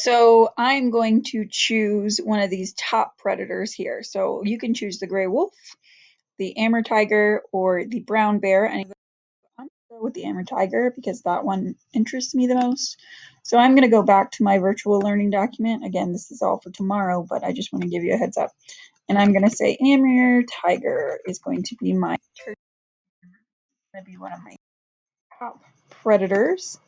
So I'm going to choose one of these top predators here. So you can choose the gray wolf, the Amur tiger, or the brown bear. And I'm going to go with the Amur tiger because that one interests me the most. So I'm going to go back to my virtual learning document. Again, this is all for tomorrow, but I just want to give you a heads up. And I'm going to say Amur tiger is going to be my one of my top predators.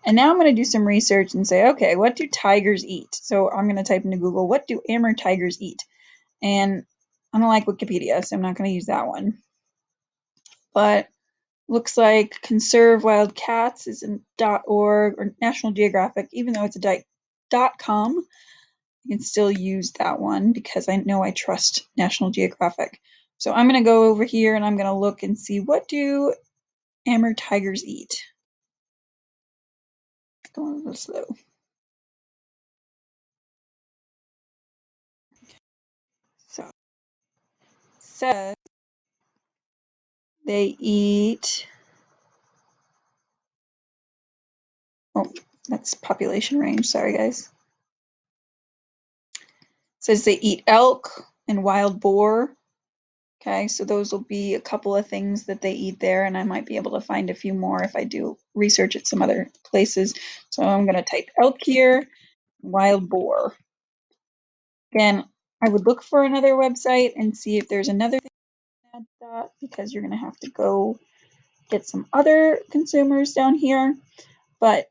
And now I'm going to do some research and say, okay, what do tigers eat? So I'm going to type into Google, what do Amur tigers eat? And I don't like Wikipedia, so I'm not going to use that one. But looks like Conserve Wild Cats is in .org or National Geographic, even though it's a .com. You can still use that one because I know I trust National Geographic. So I'm going to go over here and I'm going to look and see, what do Amur tigers eat? It's going a little slow. So says they eat, oh, that's population range, sorry guys. It says they eat elk and wild boar. Okay, so those will be a couple of things that they eat there, and I might be able to find a few more if I do research at some other places. So I'm going to type elk here, wild boar. Again, I would look for another website and see if there's another thing to add to that, because you're going to have to go get some other consumers down here. But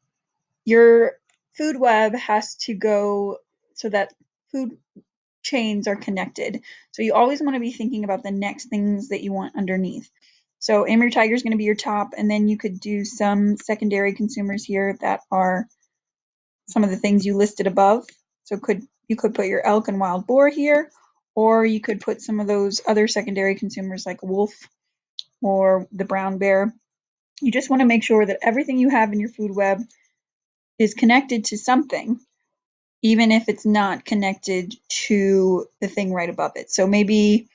your food web has to go so that food chains are connected. So you always want to be thinking about the next things that you want underneath. So Amur tiger is going to be your top, and then you could do some secondary consumers here that are some of the things you listed above. So you could put your elk and wild boar here, or you could put some of those other secondary consumers like wolf or the brown bear. You just want to make sure that everything you have in your food web is connected to something, even if it's not connected to the thing right above it. So maybe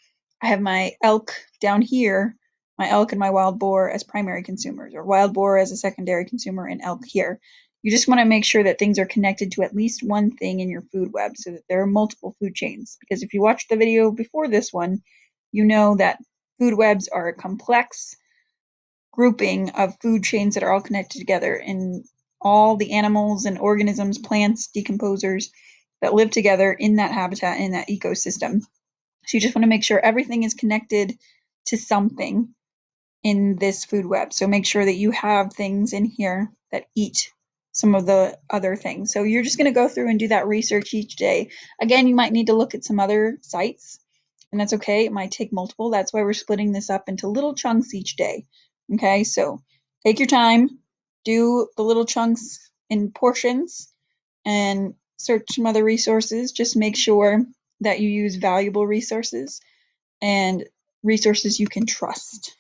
I have my elk down here, my elk and my wild boar as primary consumers, or wild boar as a secondary consumer and elk here. You just want to make sure that things are connected to at least one thing in your food web so that there are multiple food chains. Because if you watched the video before this one, you know that food webs are a complex grouping of food chains that are all connected together, and all the animals and organisms, plants, decomposers that live together in that habitat, in that ecosystem. So you just want to make sure everything is connected to something in this food web. So make sure that you have things in here that eat some of the other things. So you're just going to go through and do that research each day. Again, you might need to look at some other sites, and that's okay. It might take multiple. That's why we're splitting this up into little chunks each day. Okay, so take your time, do the little chunks in portions, and search some other resources. Just make sure that you use valuable resources and resources you can trust.